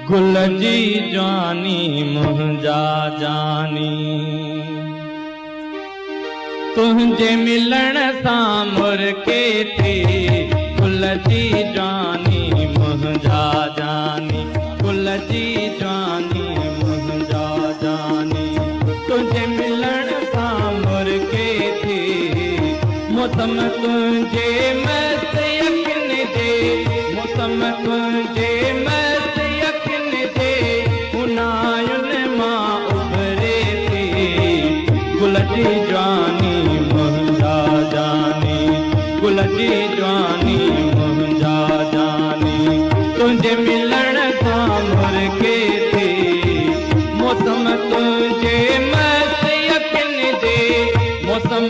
गुल जी जानी मुंहिंजा जानी, तुझे मिलण सां मुरके थी। गुल जी जानी मुंहिंजा जानी, गुल जी जानी मुंहिंजा जानी, तुझे मिलण सां मुरके थी। मौसम तुझे मस्त यकिन दे, मौसम तुझे मस्त यकिन दे, उनायुन मां उभरे थी। गुल जी जानी मुंहिंजा जानी, गुल जी जानी मुंहिंजा जानी, तुझे मिलण सां मुरके थी। मौसम तुझे मस्त यकिन दे, मौसम